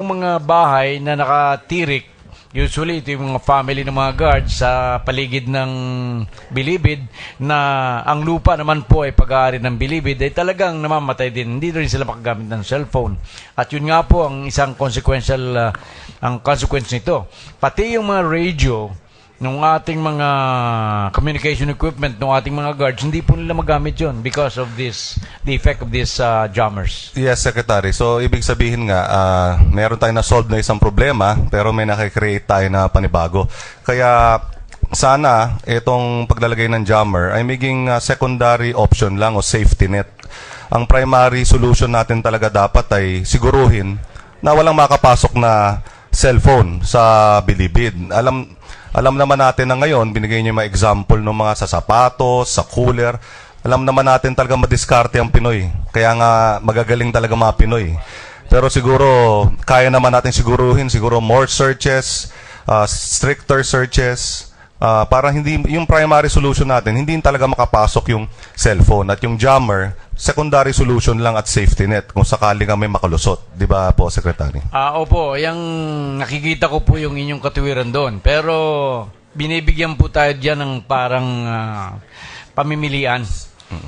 Mga bahay na nakatirik, usually ito yung mga family ng mga guards sa paligid ng Bilibid na ang lupa naman po ay pag-aari ng Bilibid ay talagang namamatay din. Hindi rin sila makagamit ng cellphone. At yun nga po ang isang ang consequence nito. Pati yung mga radio ng ating mga communication equipment ng ating mga guards, hindi po nila magamit yun because of the effect of these jammers. Yes, Secretary. So, ibig sabihin nga, meron tayong na-solve na isang problema, pero may nakikreate tayo na panibago. Kaya, sana, itong paglalagay ng jammer ay maging secondary option lang o safety net. Ang primary solution natin talaga dapat ay siguruhin na walang makapasok na cellphone sa Bilibid. Alam naman natin na ngayon, binigay niyo yung mga example ng mga sa sapatos, sa cooler. Alam naman natin talaga madiskarte ang Pinoy. Kaya nga magagaling talaga mga Pinoy. Pero siguro, kaya naman natin siguruhin, siguro more searches, stricter searches, para hindi, yung primary solution natin, hindi talaga makapasok yung cellphone. At yung jammer, secondary solution lang at safety net kung sakaling may makalusot. Di ba po, Secretary? Opo, yung nakikita ko po yung inyong katuwiran doon. Pero binibigyan po tayo dyan ng parang pamimilian.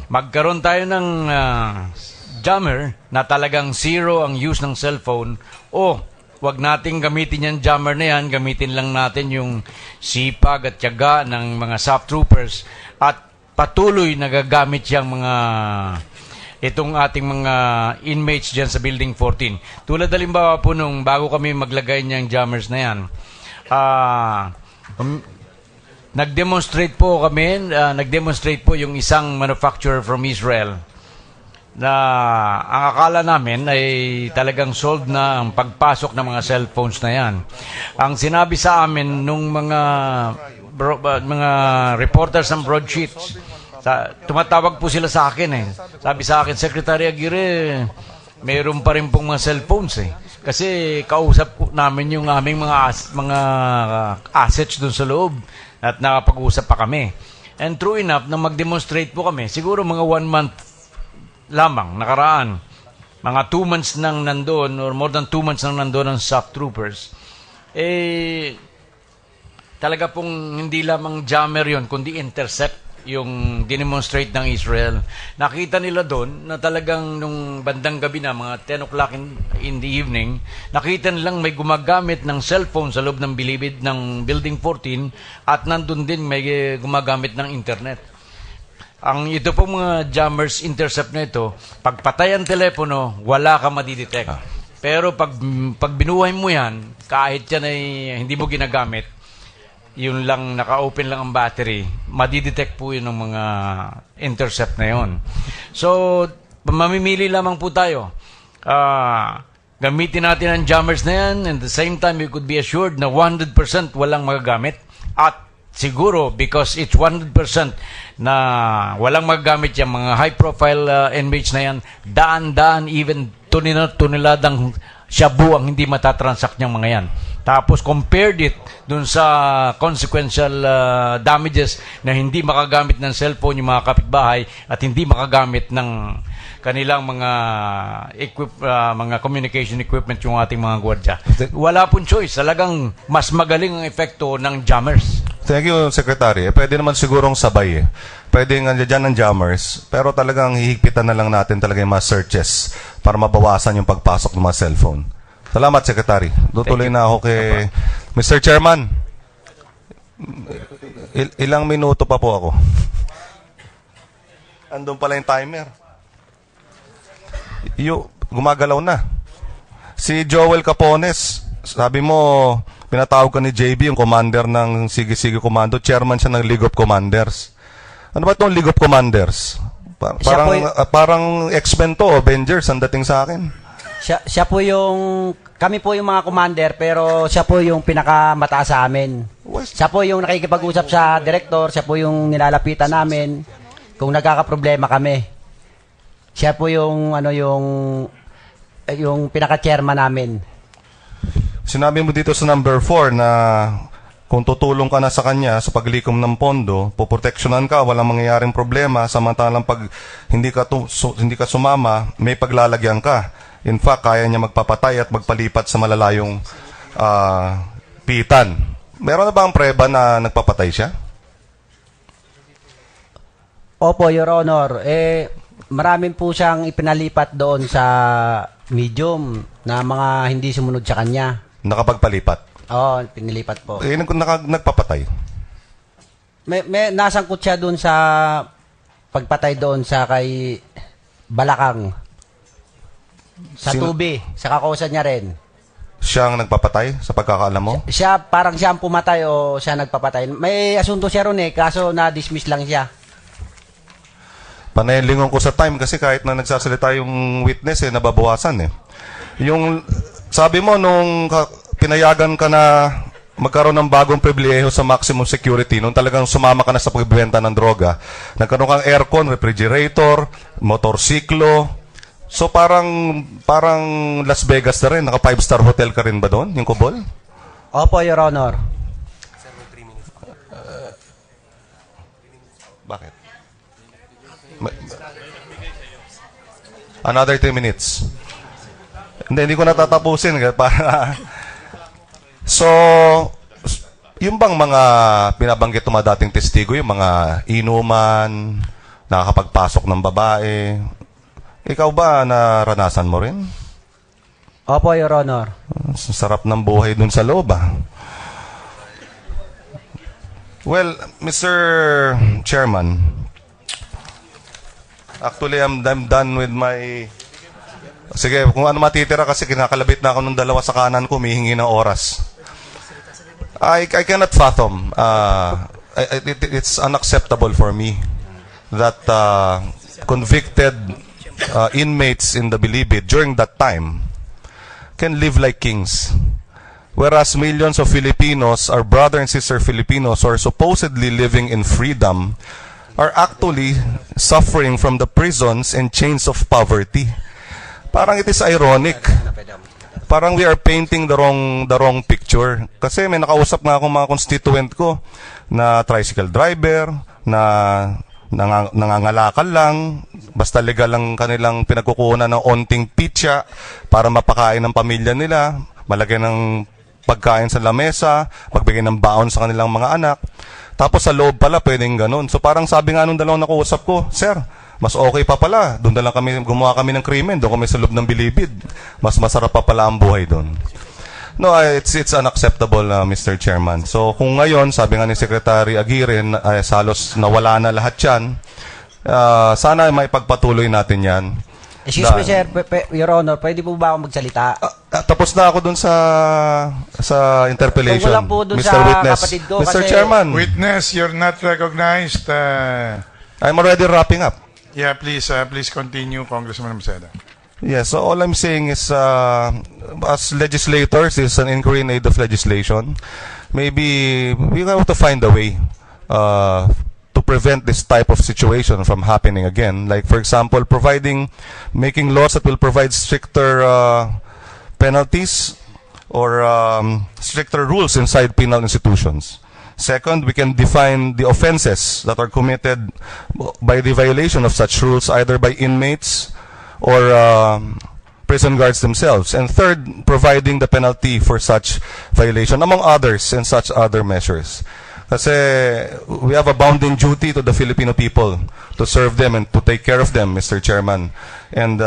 Magkaroon tayo ng jammer na talagang zero ang use ng cellphone o wag nating gamitin yung jammer na yan, gamitin lang natin yung sipag at tiyaga ng mga soft troopers at patuloy nagagamit yung itong ating mga inmates dyan sa Building 14. Tulad halimbawa po nung bago kami maglagay niyang jammers na yan, nag-demonstrate po yung isang manufacturer from Israel na ang akala namin ay talagang solved na ang pagpasok ng mga cellphones na yan. Ang sinabi sa amin nung mga reporters ng broadsheets, tumatawag po sila sa akin eh. Sabi sa akin, Secretary Aguirre, mayroon pa rin pong mga cellphones eh. Kasi kausap po namin yung aming mga assets dun sa loob at nakapag-usap pa kami. And true enough, na mag-demonstrate po kami, siguro mga 1 month lamang nakaraan, mga 2 months nang nandoon or more than 2 months nang nandoon ang soft troopers, talaga pong hindi lamang jammer yon kundi intercept yung dinemonstrate ng Israel. Nakita nila doon na talagang nung bandang gabi na, mga 10 o'clock in the evening, nakita nilang may gumagamit ng cellphone sa loob ng Bilibid ng Building 14 at nandun din may gumagamit ng internet. Ito pong mga jammers intercept na ito, pag patay ang telepono, wala ka madidetect. Pero pag binuhay mo yan, kahit yan ay hindi mo ginagamit, yun lang, naka-open lang ang battery, madidetect po yun ng mga intercept na yun. So, mamimili lamang po tayo. Gamitin natin ang jammers na yan, and at the same time, you could be assured na 100% walang magagamit. At siguro, because it's 100% na walang magagamit yung mga high-profile inmates na yan, daan-daan, even tuniladang shabu ang hindi matatransact niyang mga yan. Tapos compared it dun sa consequential damages na hindi makagamit ng cellphone yung mga kapitbahay at hindi makagamit ng kanilang mga communication equipment yung ating mga gwardya. Wala pong choice. Talagang mas magaling ang epekto ng jammers. Thank you, Secretary. Pwede naman sigurong sabay eh. Pwede nga dyan ng jammers, pero talagang hihigpitan na lang natin talaga yung mga searches para mabawasan yung pagpasok ng mga cellphone. Salamat, Secretary. Tutuloy na ako kay Mr. Chairman. Ilang minuto pa po ako. Andun pala yung timer. Gumagalaw na. Si Joel Capones, sabi mo, pinatawag ka ni JB, yung commander ng Sige-Sige Commando. Chairman siya ng League of Commanders. Ano ba itong League of Commanders? Parang X-Men to, Avengers, ang dating sa akin. Siya po kami po yung mga commander, pero siya po yung pinakamataas sa amin. Siya po yung nakikipag-usap sa director, siya po yung nilalapitan namin kung nagkakaproblema kami. Siya po yung pinaka-chairman namin. Sinabi mo dito sa number 4 na kung tutulong ka na sa kanya sa paglikom ng pondo, poproteksyonan ka, walang mangyayaring problema, samantalang pag hindi ka sumama, may paglalagyan ka. In fact, kaya niya magpapatay at magpalipat sa malalayong pitan. Meron na ba ang preba na nagpapatay siya? Opo, Your Honor. Maraming po siyang ipinalipat doon sa medium na mga hindi sumunod sa kanya. Nakapagpalipat? Oo, pinilipat po. Nagpapatay? May nasangkot siya doon sa pagpatay doon sa kay Balakang. Sa tubi, sa kakosa niya rin. Siya ang nagpapatay sa pagkakaalam mo? Parang siya ang pumatay o siya nagpapatay. May asunto siya ron kaso na-dismiss lang siya. Panayalingon ko sa time kasi kahit na nagsasalita yung witness nababawasan Yung sabi mo nung pinayagan ka na magkaroon ng bagong pribilehiyo sa maximum security, nung talagang sumama ka na sa pagbibenta ng droga, nagkaroon kang aircon, refrigerator, motorsiklo. So parang Las Vegas na rin, naka 5-star hotel ka rin ba doon, yung Kubol? Opo, Your Honor. Bakit? Another 3 minutes. Hindi ko natatapusin. So, yung bang mga binabanggit ng mga dating testigo, yung mga inuman, nakakapagpasok ng babae, ikaw ba naranasan mo rin? Opo, Your Honor. Sarap ng buhay dun sa loob, Well, Mr. Chairman, actually, I'm done with my... Sige, kung ano matitira kasi kinakalabit na ako ng dalawa sa kanan ko, humihingi ng oras. I cannot fathom. It's unacceptable for me that convicted inmates in the Bilibid during that time can live like kings. Whereas millions of Filipinos, our brother and sister Filipinos who are supposedly living in freedom, are actually suffering from the prisons and chains of poverty. Parang it is ironic. Parang we are painting the wrong picture. Kasi may nakausap na ako mga constituent ko na tricycle driver, na nangangalakal lang, basta legal lang kanilang pinagkukunan ng onting pitya para mapakain ng pamilya nila, malagay ng pagkain sa lamesa, magbigay ng baon sa kanilang mga anak. Tapos sa loob pala pwedeng ganun. So parang sabi nga nung dalawang nakuusap ko, Sir, mas okay pa pala. Doon na lang kami, gumawa kami ng krimen. Doon kami sa loob ng Bilibid. Mas masarap pa pala ang buhay doon. No, it's unacceptable, Mr. Chairman. So kung ngayon, sabi nga ni Secretary Aguirre, halos nawala na lahat yan, sana may pagpatuloy natin yan. Excuse me, sir. Your Honor, pwede po ba ako magsalita? Tapos na ako dun sa interpellation. Tungkol lang po dun Mr. sa Witness. kapatid ko. Mr. Kasi Chairman. Witness, you're not recognized. I'm already wrapping up. Yeah, please continue, Congressman Maceda. Yes, so all I'm saying is, as legislators, is an inquiry in aid of legislation. Maybe we have to find a way to prevent this type of situation from happening again. Like, for example, making laws that will provide stricter penalties or stricter rules inside penal institutions. Second, we can define the offenses that are committed by the violation of such rules, either by inmates or prison guards themselves. And third, providing the penalty for such violation, among others, and such other measures. Kasi we have a bounden duty to the Filipino people to serve them and to take care of them, Mr. Chairman. And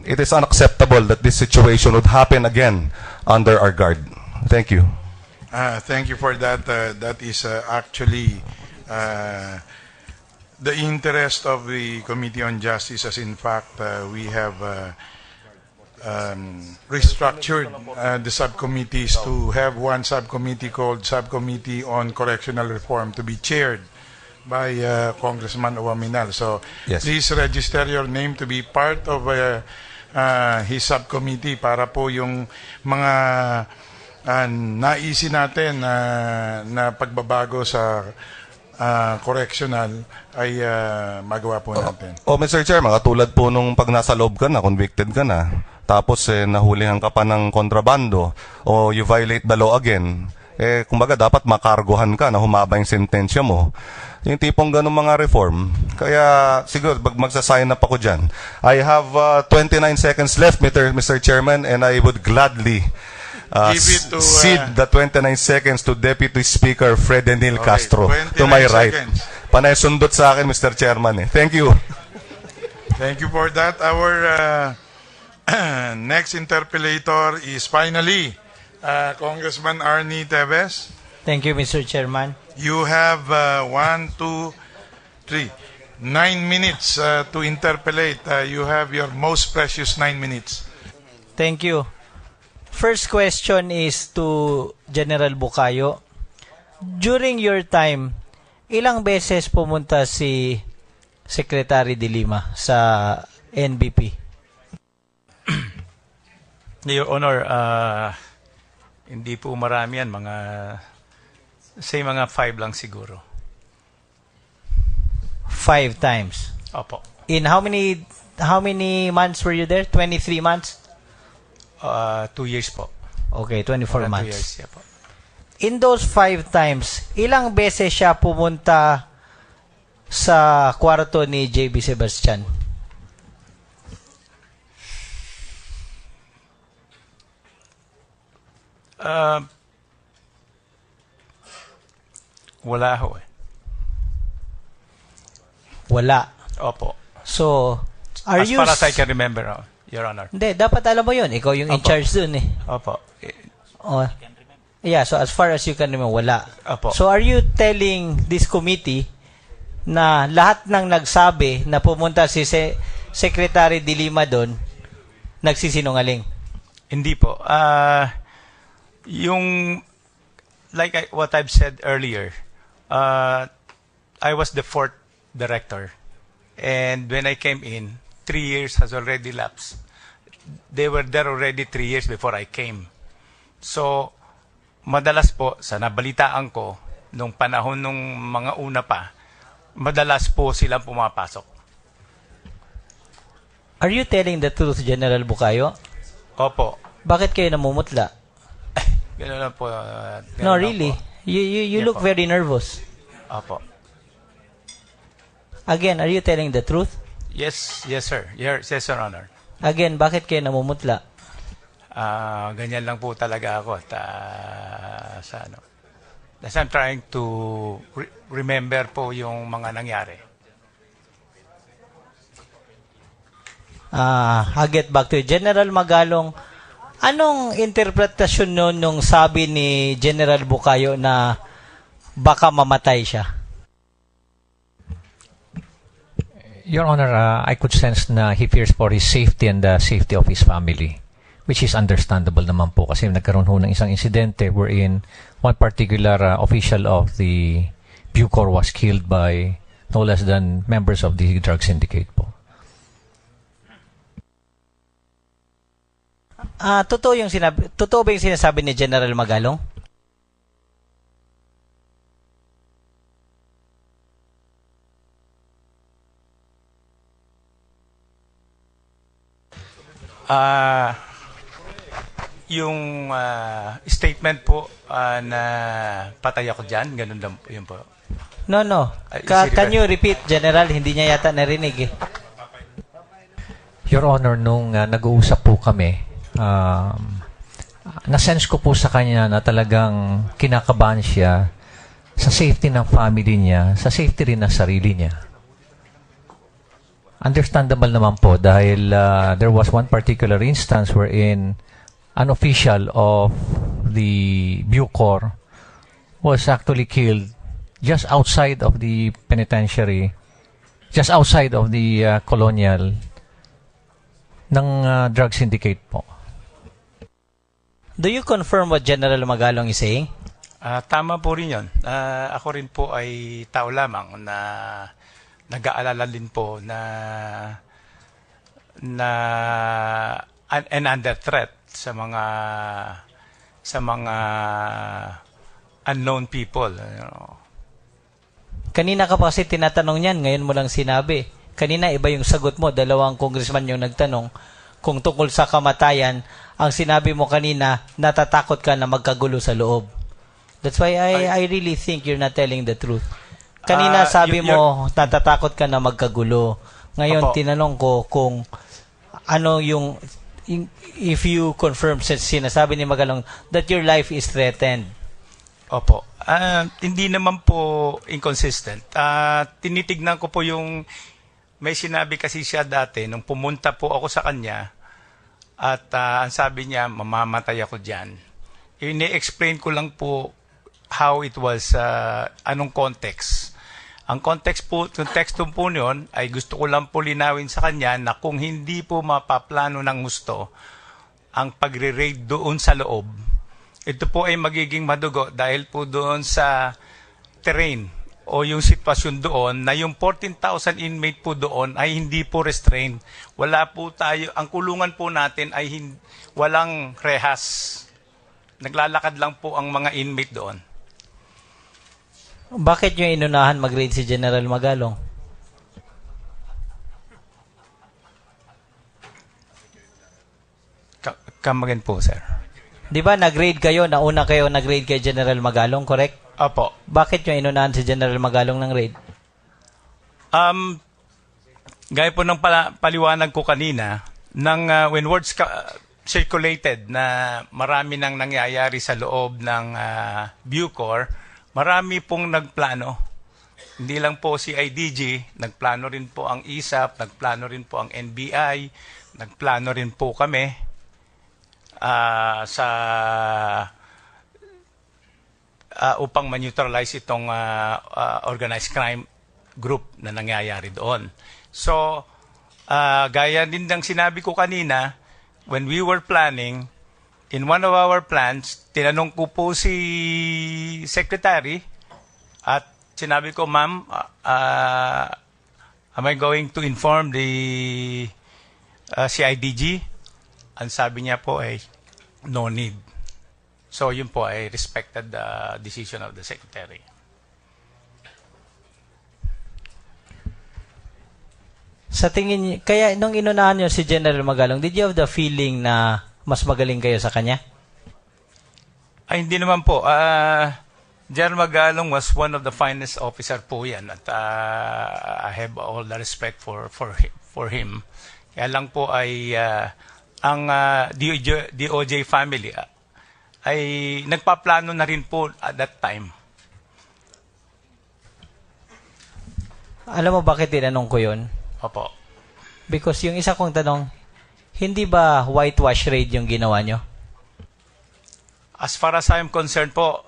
it is unacceptable that this situation would happen again under our guard. Thank you. Thank you for that. That is actually the interest of the Committee on Justice, as in fact we have restructured the subcommittees to have one subcommittee called Subcommittee on Correctional Reform to be chaired by Congressman Owaminal. So yes, please register your name to be part of his subcommittee para po yung mga naisin natin na pagbabago sa correctional ay magawa po natin. Mr. Chairman, katulad po nung pag nasa loob ka na, convicted ka na, tapos nahulihan ka pa ng kontrabando o you violate the law again, kumbaga dapat makargohan ka na humaba yung sentensya mo. Yung tipong ganun mga reform. Kaya siguro magsasign up ako dyan. I have 29 seconds left, Mr. Chairman, and I would gladly Give it to, cede the 29 seconds to Deputy Speaker Fred Enil Castro, to 29 my right. seconds. Panay sundot sa akin, Mr. Chairman. Thank you. Thank you for that. Our next interpellator is finally Congressman Arnie Teves. Thank you, Mr. Chairman. You have 1, 2, 3, 9 minutes to interpellate. You have your most precious 9 minutes. Thank you. First question is to General Bukayo. During your time, ilang beses pumunta si Secretary De Lima sa NBP? Your Honor, hindi po marami yan. Mga 5 lang siguro. 5 times. Opo. In how many months were you there? 23 months? 2 years po. Okay, 24 2 months. years, yeah po. In those 5 times, ilang beses siya pumunta sa kwarto ni JB Sebastian? Wala ho eh. Wala. Opo. So, are As you... far as I can remember, Your Honor. Hindi, dapat alam mo yun. Ikaw yung in Opo. charge dun eh. Opo. Oh. Yeah, so as far as you can remember, wala. Opo. So are you telling this committee na lahat ng nagsabi na pumunta si Secretary De Lima doon, nagsisinungaling? Hindi po. What I've said earlier, I was the 4th director. And when I came in, 3 years has already lapsed. They were there already 3 years before I came. So, madalas po, sa nabalitaan ko, nung panahon nung mga una pa, madalas po silang pumapasok. Are you telling the truth, General Bukayo? Opo. Bakit kayo namumutla? Gano'n lang po. No, really. You Yeah, look po. very nervous. Opo. Again, are you telling the truth? Yes, sir. Yes, Your Honor. Again, bakit kayo namumutla? Ganyan lang po talaga ako. As I'm trying to remember po yung mga nangyari. I'll get back to you. General Magalong, anong interpretasyon nun nung sabi ni General Bukayo na baka mamatay siya? Your Honor, I could sense na he fears for his safety and the safety of his family, which is understandable naman po kasi nagkaroon ho ng isang insidente wherein one particular official of the Bucor was killed by no less than members of the drug syndicate po. Totoo ba yung sinasabi ni General Magalong? Yung statement po na patay ako dyan, ganun lang yun po. No. Can you repeat, General? Hindi niya yata narinig eh. Your Honor, nung nag-uusap po kami, na-sense ko po sa kanya na talagang kinakabahan siya sa safety ng family niya, sa safety rin ng sarili niya. Understandable naman po dahil there was one particular instance wherein an official of the Bucor was actually killed just outside of the penitentiary, just outside of the colonial ng drug syndicate po. Do you confirm what General Magalong is saying? Tama po rin yun. Ako rin po ay tao lamang na nag-aalala din po na and under threat sa mga unknown people. You know. Kanina ka pa kasi tinatanong niyan, ngayon mo lang sinabi. Kanina iba yung sagot mo, dalawang congressman yung nagtanong kung tungkol sa kamatayan. Ang sinabi mo kanina, natatakot ka na magkagulo sa loob. That's why I really think you're not telling the truth. Kanina sabi you're- mo, natatakot ka na magkagulo. Ngayon, Opo. tinanong ko kung ano if you confirm sinasabi ni Magalong that your life is threatened. Opo. Hindi naman po inconsistent. Tinitignan ko po yung may sinabi kasi siya dati nung pumunta po ako sa kanya at ang sabi niya, mamamatay ako dyan. Ini-explain ko lang po how it was, anong context. Ang context po po yun ay gusto ko lang po linawin sa kanya na kung hindi po mapaplano ng gusto ang pagre-raid doon sa loob, ito po ay magiging madugo dahil po doon sa terrain o yung sitwasyon doon na yung 14,000 inmate po doon ay hindi po restrained. Wala po tayo, ang kulungan po natin ay walang rehas. Naglalakad lang po ang mga inmate doon. Bakit nyo inunahan mag-raid si General Magalong? Come again po, sir. Di ba nag-raid kayo, nauna kayo nag-raid kay General Magalong, correct? Opo. Bakit nyo inunahan si General Magalong ng raid? Gaya po ng paliwanag ko kanina, when words circulated na marami nang nangyayari sa loob ng Bucor, marami pong nagplano. Hindi lang po si IDG, nagplano rin po ang ISAP, nagplano rin po ang NBI, nagplano rin po kami upang ma-neutralize itong organized crime group na nangyayari doon. So, gaya din ng sinabi ko kanina, when we were planning, in one of our plans, tinanong ko po si Secretary at sinabi ko, ma'am, am I going to inform the CIDG? Ang sabi niya po ay, no need. So, yun po ay respected the decision of the Secretary. Sa tingin niyo, kaya nung inunahan niyo si General Magalong, did you have the feeling na mas magaling kayo sa kanya? Ay, hindi naman po. General Magalong was one of the finest officer po yan. At I have all the respect for him. Kaya lang po ay ang DOJ family ay nagpaplano na rin po at that time. Alam mo bakit tinanong ko yun? Opo. Because yung isa kong tanong, hindi ba whitewash raid yung ginawa nyo? As far as I'm concerned po,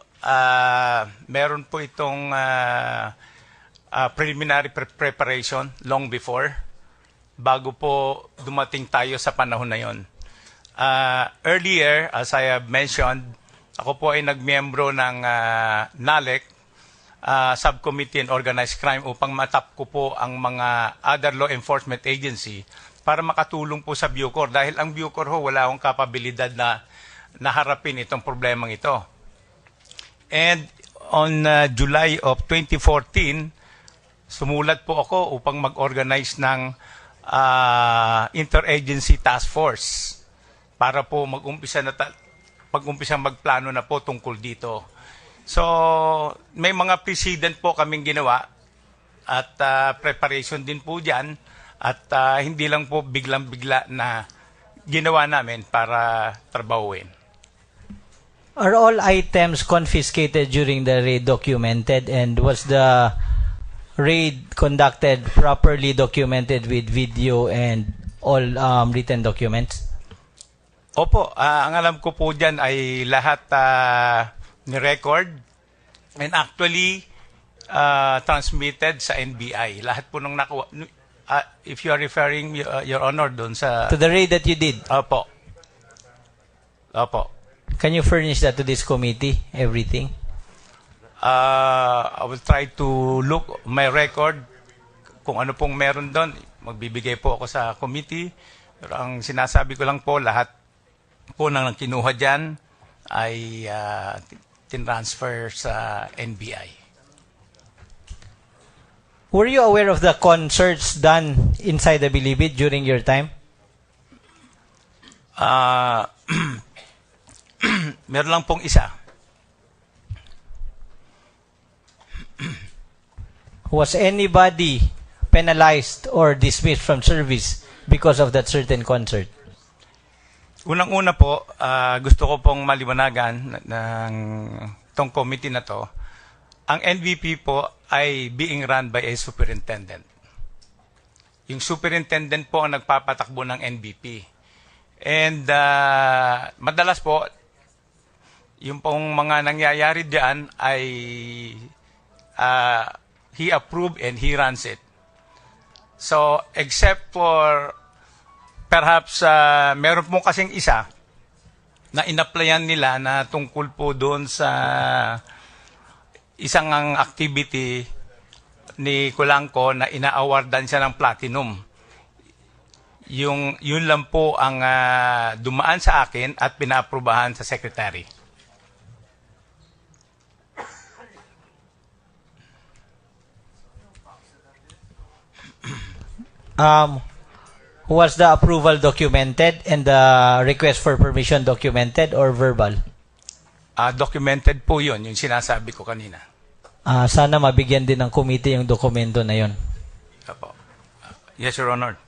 meron po itong preliminary preparation long before, bago po dumating tayo sa panahon na yon. Earlier, as I have mentioned, ako po ay nagmiyembro ng NALEC, Subcommittee on Organized Crime, upang matap ko po ang mga other law enforcement agency para makatulong po sa Bucor. Dahil ang Bucor ho, wala akong kapabilidad na naharapin itong problemang ito. And on July of 2014, sumulat po ako upang mag-organize ng interagency task force para po mag-umpisa magplano na po tungkol dito. So, may mga precedent po kaming ginawa at preparation din po dyan at hindi lang po biglang-bigla na ginawa namin para trabahuin. Are all items confiscated during the raid documented, and was the raid conducted properly documented with video and all written documents? Opo, ang alam ko po dyan ay lahat ni-record and actually transmitted sa NBI. Lahat po nung nakuha. If you are referring, Your Honor, doon sa... To the raid that you did? Opo. Opo. Can you furnish that to this committee, everything? I will try to look my record kung ano pong meron doon. Magbibigay po ako sa committee. Pero ang sinasabi ko lang po, lahat po nang kinuha dyan ay tinransfer sa NBI. Were you aware of the concerts done inside the Bilibid during your time? Meron lang pong isa. Was anybody penalized or dismissed from service because of that certain concert? Unang-una po, gusto ko pong maliwanagan ng tong committee na to. Ang NVP po ay being run by a superintendent. Yung superintendent po ang nagpapatakbo ng NVP. And madalas po, yung pong mga nangyayari diyan ay he approved and he runs it. So, except for perhaps meron po kasing isa na inaplayan nila na tungkol po doon sa isang activity ni Kulangko na ina-awardan siya ng platinum. Yun lang po ang dumaan sa akin at pinaaprubahan sa secretary. Was the approval documented and the request for permission documented or verbal? Documented po yun, yung sinasabi ko kanina. Sana mabigyan din ng committee yung dokumento na yun. Apo. Yes, Your Honor.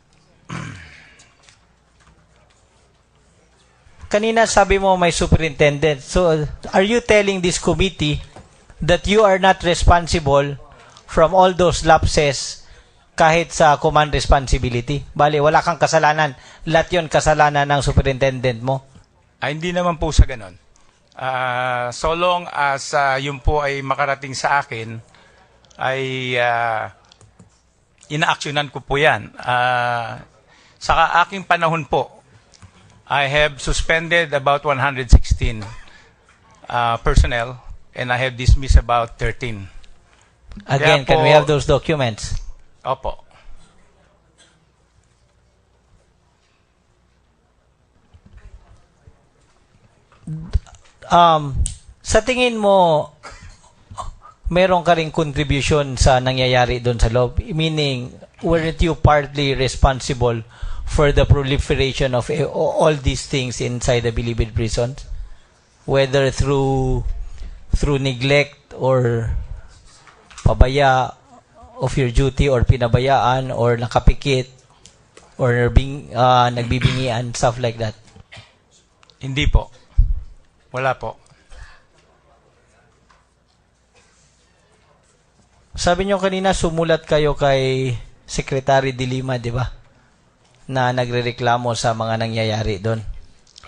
Kanina sabi mo may superintendent. So, are you telling this committee that you are not responsible from all those lapses kahit sa command responsibility? Bale, wala kang kasalanan. Lahat yun kasalanan ng superintendent mo. Hindi naman po sa ganon. So long as yun po ay makarating sa akin, ay ina-actionan ko po yan. Sa aking panahon po, I have suspended about 116 personnel and I have dismissed about 13. Again, Kaya can po, we have those documents? Opo. Sa tingin mo, meron ka ring contribution sa nangyayari doon sa loob? Meaning, weren't you partly responsible for the proliferation of all these things inside the Bilibid prisons? Whether through neglect or pabaya of your duty or pinabayaan or nakapikit or nagbibingian, stuff like that? Hindi po. Wala po. Sabi nyo kanina, sumulat kayo kay Secretary de Lima, di ba? Na nagrereklamo sa mga nangyayari doon.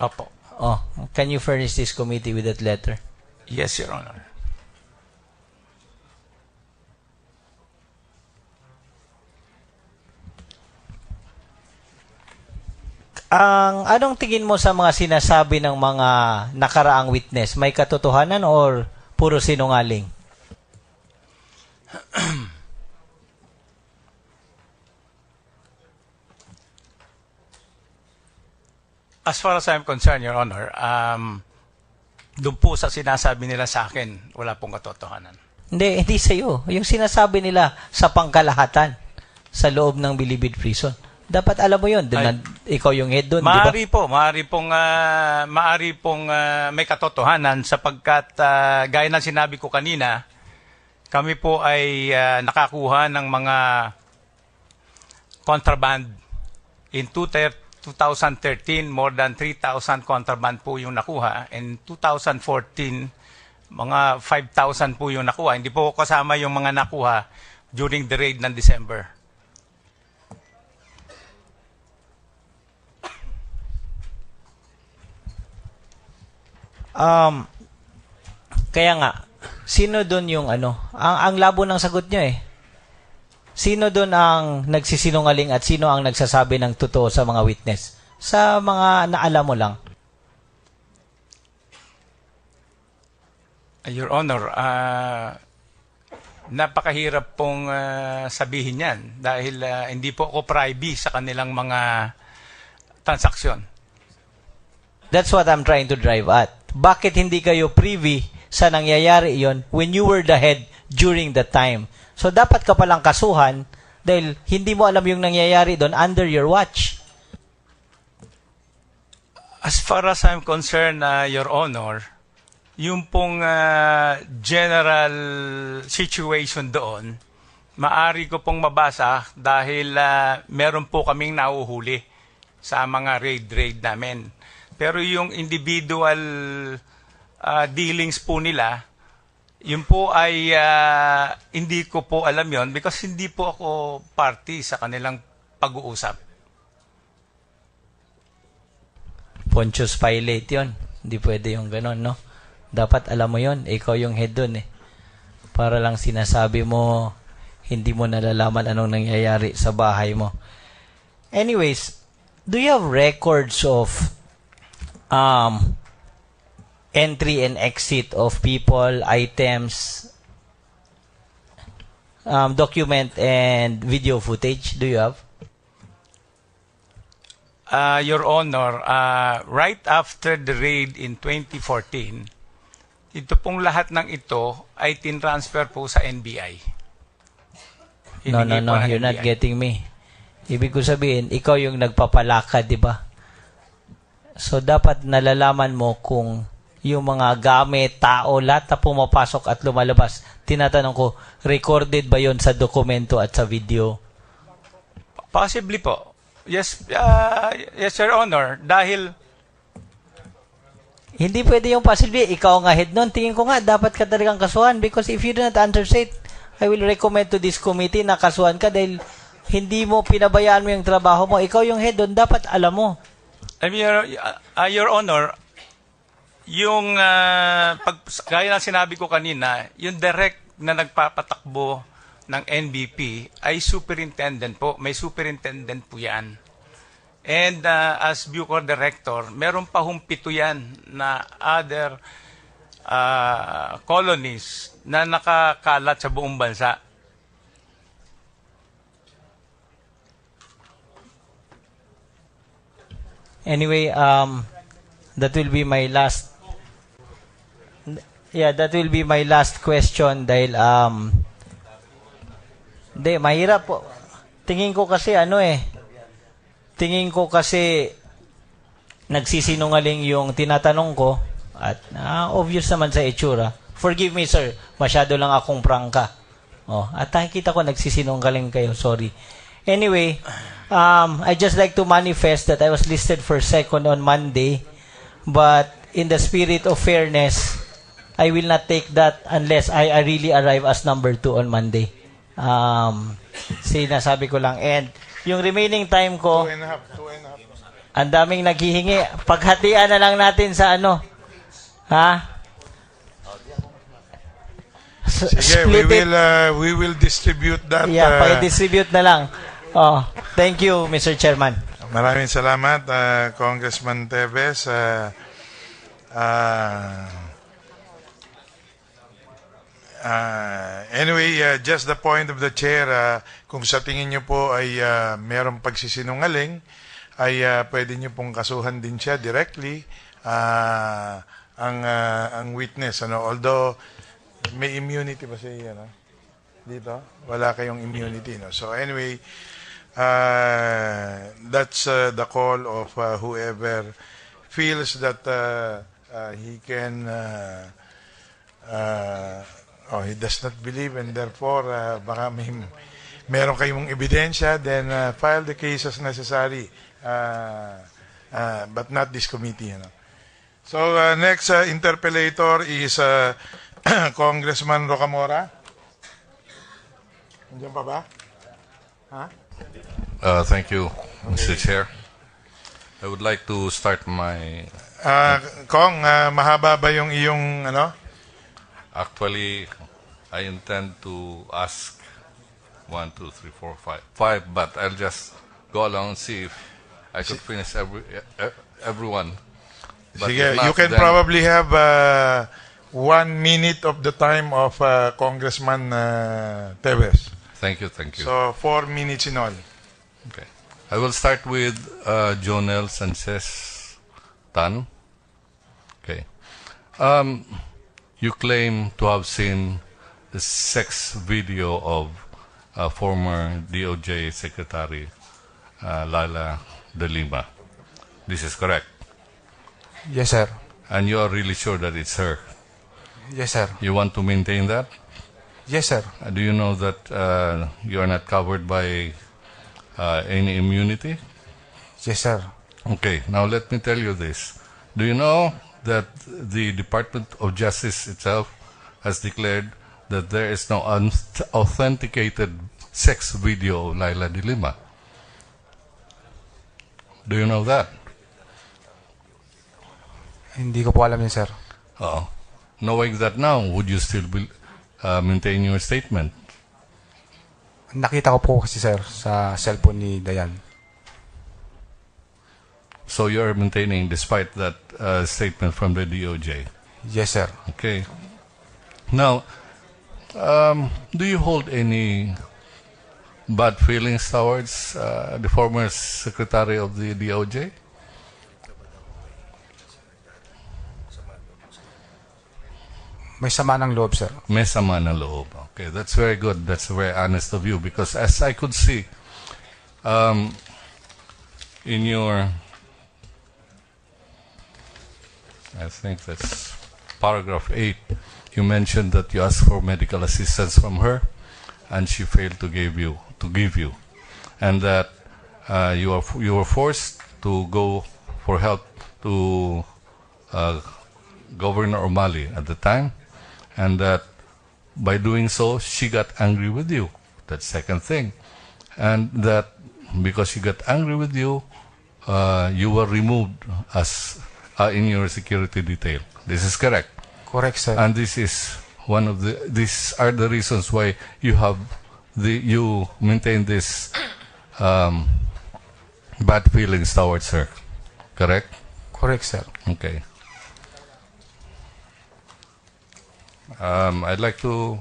Opo. Oh, can you furnish this committee with that letter? Yes, Your Honor. Anong tingin mo sa mga sinasabi ng mga nakaraang witness? May katotohanan or puro sinungaling? As far as I'm concerned, Your Honor, doon po sa sinasabi nila sa akin, wala pong katotohanan. Hindi sa'yo. Yung sinasabi nila sa pangkalahatan sa loob ng Bilibid Prison. Dapat alam mo yun. Ikaw yung head doon, di ba? Maari pong may katotohanan sapagkat gaya ng sinabi ko kanina, kami po ay nakakuha ng mga contraband. In 2013, more than 3,000 contraband po yung nakuha. In 2014, mga 5,000 po yung nakuha. Hindi po kasama yung mga nakuha during the raid ng December. Kaya nga, sino doon yung ang labo ng sagot nyo eh. Sino doon ang nagsisinungaling at sino ang nagsasabi ng totoo sa mga witness? Sa mga naalam mo lang. Your Honor, napakahirap pong sabihin yan dahil hindi po ako privy sa kanilang mga transaksyon. That's what I'm trying to drive at. Bakit hindi kayo privy sa nangyayari iyon when you were the head during the time? So, dapat ka palang kasuhan dahil hindi mo alam yung nangyayari doon under your watch. As far as I'm concerned, Your Honor, yung pong general situation doon, maari ko pong mabasa dahil meron po kaming nauhuli sa mga raid namin. Pero yung individual dealings po nila, yun po ay hindi ko po alam yon because hindi po ako party sa kanilang pag-uusap. Pontius Pilate yun. Hindi pwede yung ganon, no? Dapat alam mo yun. Ikaw yung head dun, eh. Para lang sinasabi mo, hindi mo nalalaman anong nangyayari sa bahay mo. Anyways, do you have records of entry and exit of people, items, document, and video footage? Do you have? Your Honor, right after the raid in 2014, ito pong lahat ng ito ay tinransfer po sa NBI. No, Hiningi po ng you're not NBI. getting me. Ibig ko sabihin, ikaw yung nagpapalakad, di ba? So, dapat nalalaman mo kung yung mga gamit, tao, lahat na pumapasok at lumalabas. Tinatanong ko, recorded ba yon sa dokumento at sa video? Possibly po. Yes, yes, Your Honor. Dahil Hindi pwede yung possibly, ikaw nga head nun. Tingin ko nga, dapat ka talagang kasuhan because if you do not answer it, I will recommend to this committee na kasuhan ka dahil hindi mo pinabayaan mo yung trabaho mo. Ikaw yung head doon, dapat alam mo. I mean, Your Honor, yung gaya ng sinabi ko kanina, yung direct na nagpapatakbo ng NBP ay superintendent po. May superintendent po yan. And as Bucor Director, meron pa humpito yan na other colonies na nakakalat sa buong bansa. Anyway, that will be my last question dahil hindi, mahirap po. Tingin ko kasi nagsisinungaling yung tinatanong ko at obvious naman sa itsura. Forgive me, sir. Masyado lang akong prangka. At nakikita ko nagsisinungaling kayo. Sorry. Anyway, I just like to manifest that I was listed for second on Monday, but in the spirit of fairness, I will not take that unless I really arrive as number 2 on Monday. Sinasabi ko lang. And yung remaining time ko, 2.5. ang daming naghihingi. Paghatian na lang natin sa ano. Ha? Sige, we will distribute that. Yeah, pag-distribute na lang. Thank you, Mr. Chairman. Maraming salamat, Congressman Teves. Anyway, just the point of the chair, kung sa tingin nyo po ay merong pagsisinungaling, ay pwede nyo pong kasuhan din siya directly ang witness. Although, may immunity ba siya dito? Wala kayong immunity. So anyway, that's the call of whoever feels that he can he does not believe and therefore baka meron kayong ebidensya, then file the case as necessary, but not this committee. So next interpellator is Congressman Rocamora. Nandiyan pa ba? Thank you, Mr. Chair. I would like to start my... Kong, mahaba ba yung iyong Actually, I intend to ask 1, 2, 3, 4, 5, but I'll just go along and see if I could finish everyone. But Sige, if not, you can then- probably have 1 minute of the time of Congressman Teves. Thank you, thank you. So 4 minutes in all. Okay. I will start with Jonel Sanchez Tan. Okay. You claim to have seen the sex video of former DOJ Secretary Lala De Lima. This is correct. Yes, sir. And you are really sure that it's her. Yes, sir. You want to maintain that? Yes, sir. Do you know that you are not covered by any immunity? Yes, sir. Okay, now let me tell you this. Do you know that the Department of Justice itself has declared that there is no authenticated sex video of Laila de Lima? Do you know that? Hindi ko po alam yun, sir. Oh. Knowing that now, would you still maintain your statement? Nakita ko po kasi, sir, sa cellphone ni Dayan. So you're maintaining despite that statement from the DOJ? Yes, sir. Okay. Now, do you hold any bad feelings towards the former secretary of the DOJ? May sama ng loob, sir. May sama ng loob. Okay, that's very good. That's very honest of you because as I could see in your, I think that's paragraph 8, you mentioned that you asked for medical assistance from her and she failed to give you, and that you were forced to go for help to Governor O'Malley at the time, and that by doing so, she got angry with you. That's second thing. And that because she got angry with you, you were removed as in your security detail. This is correct. Correct, sir. And this is one of the. These are the reasons why you have you maintain this bad feelings towards her. Correct. Correct, sir. Okay. I'd like to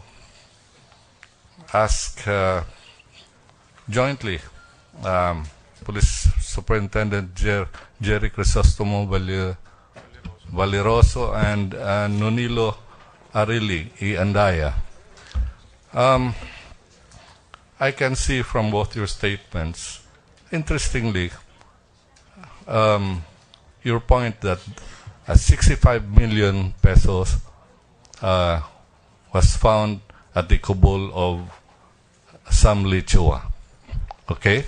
ask jointly Police Superintendent Jerry Crisostomo Valeroso and Nonilo Arili Andaya. I can see from both your statements, interestingly, your point that 65 million pesos was found at the cabal of Sam Lichua. Okay?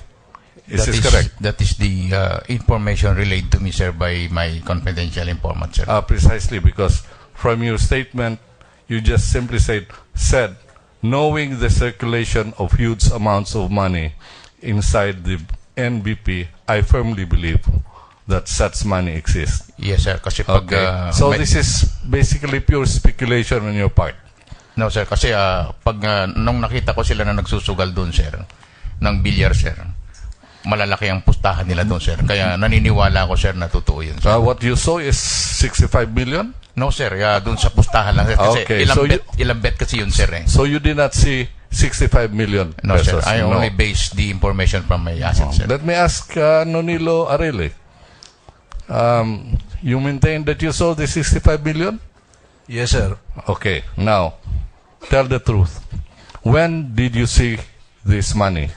Is this correct? That is the information relayed to me, sir, by my confidential informant, sir. Precisely, because from your statement, you just simply said, knowing the circulation of huge amounts of money inside the NBP, I firmly believe that such money exists. Yes, sir. Kasi pag, okay. So this is basically pure speculation on your part. No, sir. Kasi pag nung nakita ko sila na nagsusugal doon, sir, ng bilyar, sir, malalaki ang pustahan nila doon, sir. Kaya naniniwala ako, sir, na totoo yun, sir. What you saw is 65 million? No, sir. Doon sa pustahan lang, sir. Kasi Okay, ilang bet kasi yun, sir. So you did not see 65 million No, pesos? sir. I only base the information from my assets, sir. Let me ask Nonilo Arele. You maintain that you saw the 65 million? Yes, sir. Okay. Now, tell the truth. When did you see this money?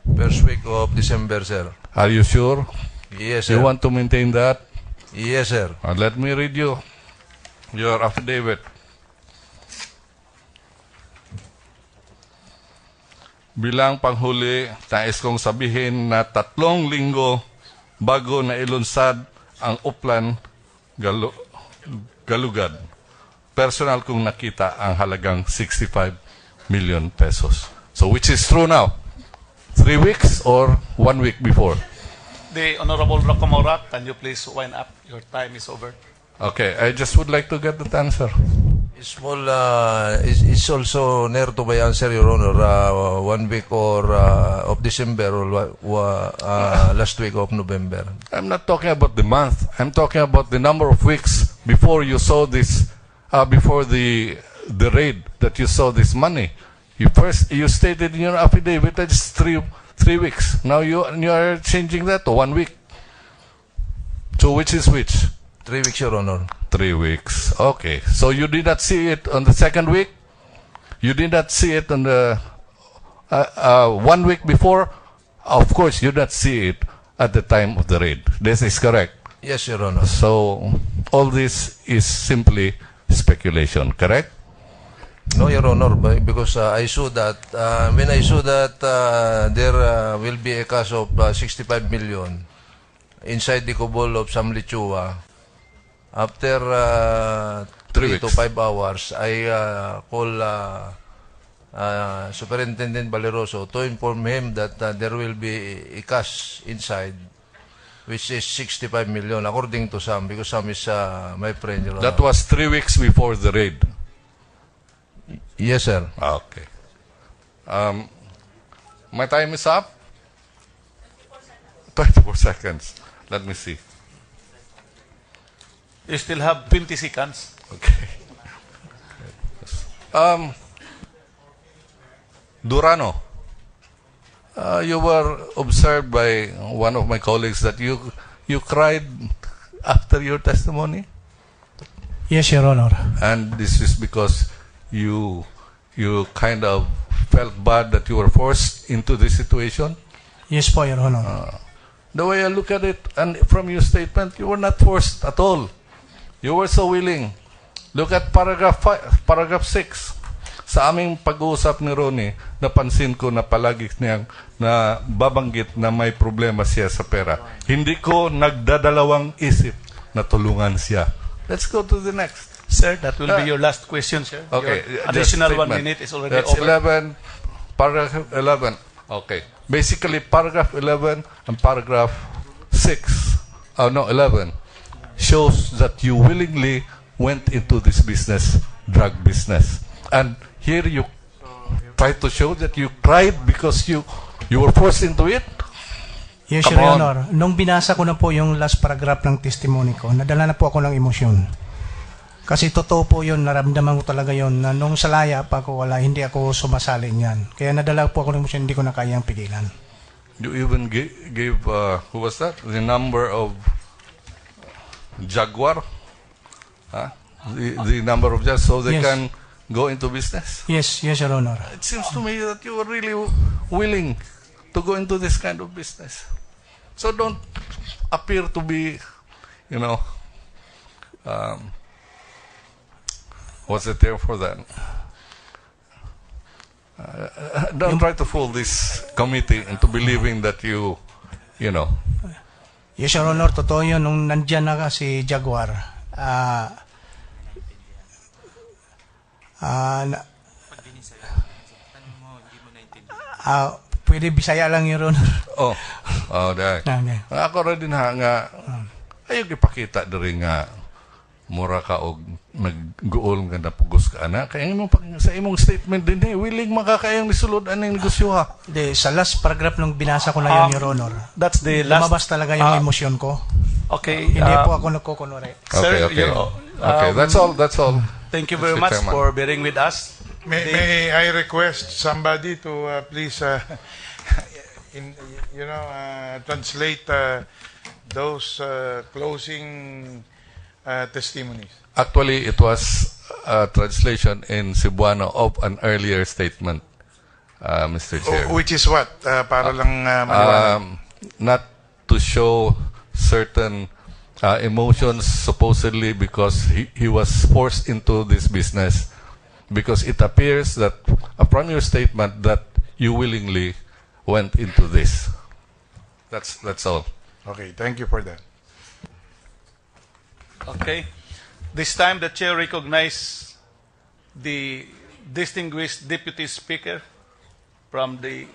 First week of December, sir. Are you sure? Yes, sir. You want to maintain that? Yes, sir. Let me read you your affidavit. Bilang panghuli, nais kong sabihin na 3 linggo bago na ilunsad ang Uplan Galugad, personal kong nakita ang halagang 65 million pesos. So which is true now? 3 weeks or 1 week before? The Honorable Rocamora, can you please wind up? Your time is over. Okay, I just would like to get that answer. Small, is also near to my answer, Your Honor. 1 week or of December or last week of November. I'm not talking about the month. I'm talking about the number of weeks before you saw this, before the raid that you saw this money. You stated in your affidavit that it's 3 weeks. Now you are changing that to 1 week. So which is which? 3 weeks, Your Honor. 3 weeks. Okay. So you did not see it on the second week? You did not see it on the 1 week before? Of course, you did not see it at the time of the raid. This is correct. Yes, Your Honor. So all this is simply speculation, correct? No, Your Honor, because I saw that, when I saw that there will be a cash of 65 million inside the kubol of Sam Lichua, after 3 to 5 hours, I call Superintendent Valeroso to inform him that there will be a cash inside, which is 65 million, according to Sam, because Sam is my friend, Your Honor. That was 3 weeks before the raid. Yes, sir. Okay. My time is up. 24 seconds. Let me see. You still have 20 seconds. Okay. Durano, you were observed by one of my colleagues that you cried after your testimony, Yes, Your Honor. and this is because you kind of felt bad that you were forced into this situation. Yes po, Your Honor. The way I look at it, and from your statement, you were not forced at all. You were so willing. Look at paragraph 6. Sa aming pag-uusap ni Ronnie, napansin ko na palagi niyang na babanggit na may problema siya sa pera. Hindi ko nagdadalawang isip na tulungan siya. Let's go to the next. Sir, that will be your last question, sir. Okay. Your just additional 1 statement. minute is already That's over. 11, paragraph 11. Okay. Basically, paragraph 11 and paragraph 11, shows that you willingly went into this business, drug business. And here you try to show that you cried because you were forced into it. Yes, Come Your on. Honor. Nung binasa ko na po yung last paragraph ng testimony ko, nadala na po ako ng emosyon. Kasi totoo po yun, naramdaman ko talaga yun, na nung salaya pa ako wala, hindi ako sumasali niyan. Kaya nadala po ako ng emosyon, hindi ko na kayang pigilan. You even gave who was that? The number of Jaguar? Huh? The number of Jaguar, so they Yes. can go into business? Yes, yes, Your Honor. It seems to me that you were really willing to go into this kind of business. So don't appear to be, what's the term for that? Don't try to fool this committee into believing that you know. Yes, Your Honor, totoo yun. Nung nandyan na si Jaguar, pwede Bisaya lang, Your Honor. Dahil. Okay. Ako rin nga, ayog ipakita diri nga, mura ka og nagguol nga napugos ka na. Kaya sa imong statement din, willing makakayang nisulod aning negosyo ha. Sa last paragraph nung binasa ko na yun, Your Honor, That's the last. lumabas talaga yung emosyon ko. Okay. Hindi po ako nagkukunwari. Sir, Okay. Okay, that's all. Thank you very Mr. much Chairman. for bearing with us. May I request somebody to please translate those closing testimonies. Actually, it was a translation in Cebuano of an earlier statement, Mr. Chair. Which is what? Para lang maliwanag. Not to show certain emotions, supposedly because he was forced into this business, because it appears that from your statement that you willingly went into this. That's all. Okay, thank you for that. Okay. This time, the chair recognizes the distinguished deputy speaker from the.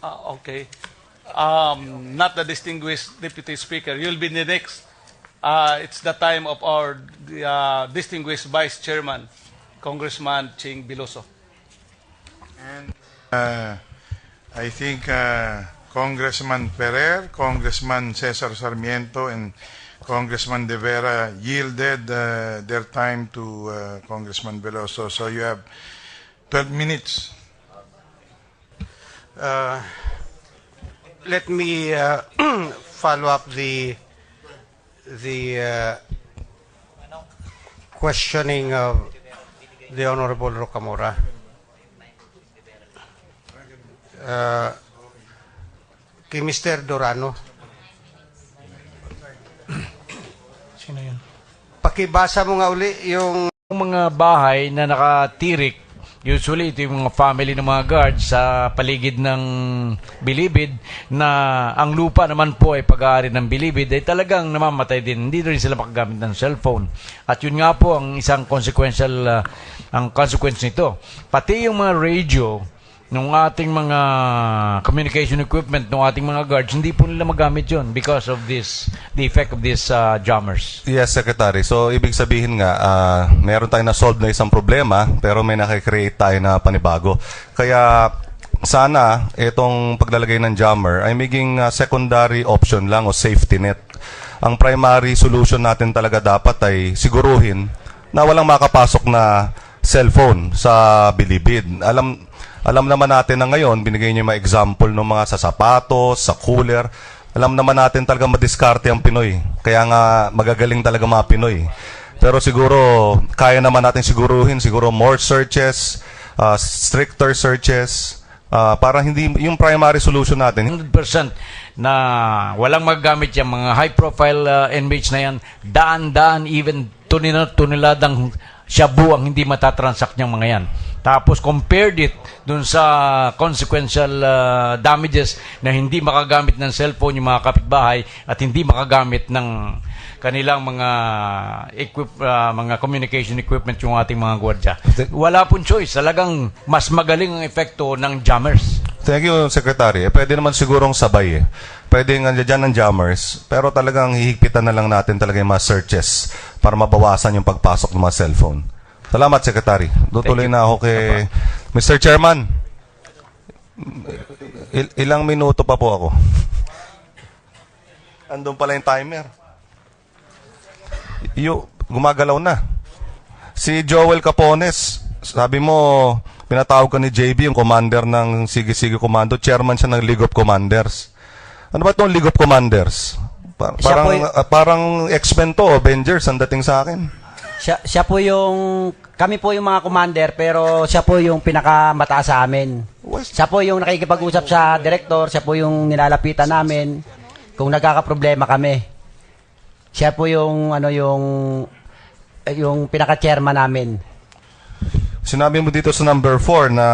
Okay. Not the distinguished deputy speaker. You'll be the next. It's the time of our distinguished vice chairman, Congressman Ching Biloso. And I think Congressman Ferrer, Congressman Cesar Sarmiento, and Congressman De Vera yielded their time to Congressman Veloso. So you have 12 minutes. Let me follow up the questioning of the Honorable Rocamora. Kay Mr. Dorano, Sino yun? Pakibasa mo nga uli yung mga bahay na nakatirik, usually ito yung mga family ng mga guards sa paligid ng Bilibid, na ang lupa naman po ay pag-aari ng Bilibid, ay talagang namamatay din. Hindi rin sila makagamit ng cellphone. At yun nga po ang isang ang consequence nito. Pati yung mga radio ng ating mga communication equipment ng ating mga guards, hindi po nila magamit yun because of the effect of these jammers. Yes, Secretary. So, ibig sabihin nga, meron tayong na-solve na isang problema, pero may nakikreate tayo na panibago. Kaya, sana, itong paglalagay ng jammer ay maging secondary option lang o safety net. Ang primary solution natin talaga dapat ay siguruhin na walang makapasok na cellphone sa Bilibid. Alam naman natin na ngayon, binigay niyo yung mga example ng mga sa sapatos, sa cooler. Alam naman natin talaga madiskarte ang Pinoy. Kaya nga magagaling talaga mga Pinoy. Pero siguro, kaya naman natin siguruhin, siguro more searches, stricter searches, para hindi, yung primary solution natin. 100% na walang magagamit yung mga high-profile inmates na yan. Daan-daan, even tuniladang shabu ang hindi matatransact niyang mga yan. Tapos compared it dun sa consequential damages na hindi makagamit ng cellphone yung mga kapitbahay at hindi makagamit ng kanilang mga communication equipment yung ating mga gwardya. Wala pong choice. Talagang mas magaling ang epekto ng jammers. Thank you, Secretary. Pwede naman sigurong sabay. Pwede nga dyan ng jammers, pero talagang hihigpitan na lang natin talaga yung mga searches para mabawasan yung pagpasok ng mga cellphone. Salamat, Secretary. Tutuloy na ako kay Mr. Chairman. Ilang minuto pa po ako. Andun pala yung timer. Gumagalaw na. Si Joel Capones, sabi mo, pinatawag ka ni JB, yung commander ng Sige-Sige Commando. Chairman siya ng League of Commanders. Ano ba itong League of Commanders? Parang X-Men to, Avengers, ang dating sa akin. Siya po yung, kami po yung mga commander, pero siya po yung pinakamataas sa amin. Siya po yung nakikipag-usap sa director, siya po yung nilalapitan namin kung nagkakaproblema kami. Siya po yung, yung pinaka-chairman namin. Sinabi mo dito sa number 4 na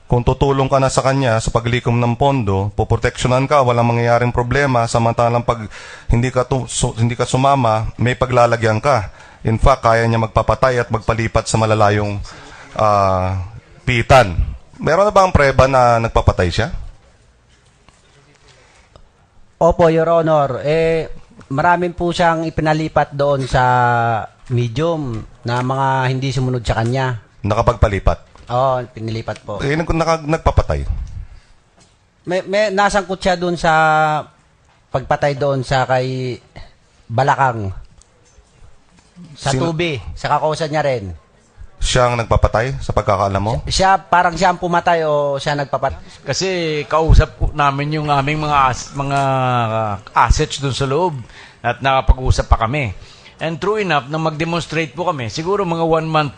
kung tutulong ka na sa kanya sa paglikom ng pondo, poproteksyonan ka, walang mangyayaring problema, samantalang pag hindi ka sumama, may paglalagyan ka. In fact, kaya niya magpapatay at magpalipat sa malalayong pitan. Meron na ba ang preba na nagpapatay siya? Opo, Your Honor. Maraming po siyang ipinalipat doon sa medium na mga hindi sumunod sa kanya. Nakapagpalipat? Oo, pinilipat po. Nagpapatay? May nasangkot siya doon sa pagpatay doon sa kay Balakang. Sa tubi, sa kakosa niya rin. Siya ang nagpapatay sa pagkakaalam mo? Parang siya ang pumatay o siya nagpapatay? Kasi kausap namin yung aming mga assets doon sa loob at nakapag-usap pa kami. And true enough, nang mag-demonstrate po kami, siguro mga 1 month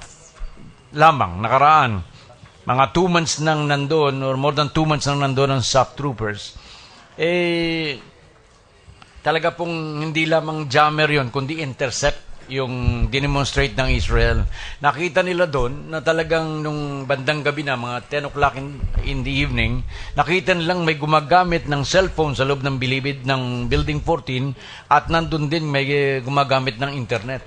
lamang nakaraan, mga 2 months nang nandoon or more than 2 months nang nandoon ang soft troopers, talaga pong hindi lamang jammer yon kundi intercept yung dinemonstrate ng Israel. Nakita nila doon na talagang nung bandang gabi na, mga 10 o'clock in the evening, nakita nilang may gumagamit ng cellphone sa loob ng Bilibid ng Building 14 at nandun din may gumagamit ng internet.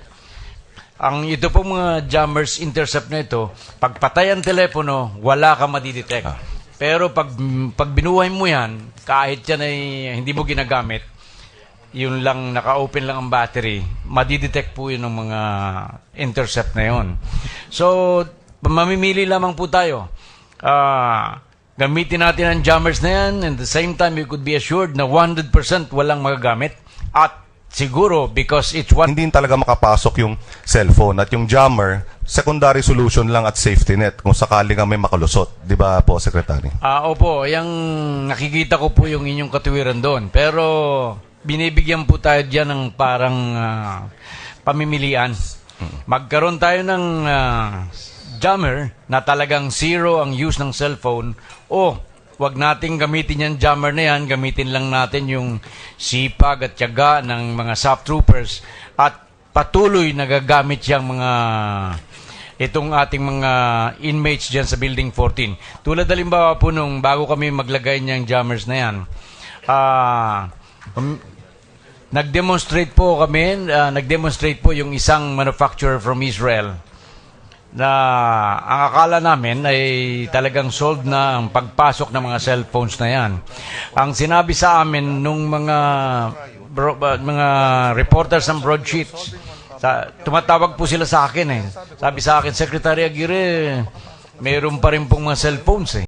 Ito pong mga jammers intercept na ito, pag patay ang telepono, wala ka madidetect. Pero pag binuhay mo yan, kahit yan ay hindi mo ginagamit, yun lang, naka-open lang ang battery, madidetect po yun ng mga intercept na yun. So, mamimili lamang po tayo. Gamitin natin ang jammers na yan, and at the same time, you could be assured na 100% walang magagamit. At siguro, because it's one... Hindi talaga makapasok yung cellphone at yung jammer, secondary solution lang at safety net kung sakaling may makalusot. Di ba po, Secretary? Opo, yung nakikita ko po yung inyong katuwiran doon. Pero... binibigyan po tayo dyan ng parang pamimilian. Magkaroon tayo ng jammer na talagang zero ang use ng cellphone o wag nating gamitin yung jammer na yan, gamitin lang natin yung sipag at tiyaga ng mga soft troopers at patuloy nagagamit yung itong ating mga inmates dyan sa Building 14. Tulad halimbawa po nung bago kami maglagay niyang jammers na yan, nag-demonstrate po yung isang manufacturer from Israel na ang akala namin ay talagang solved na ang pagpasok ng mga cellphones na yan. Ang sinabi sa amin nung mga reporters ng broadsheets, tumatawag po sila sa akin eh. Sabi sa akin, Secretary Aguirre, mayroon pa rin pong mga cellphones eh.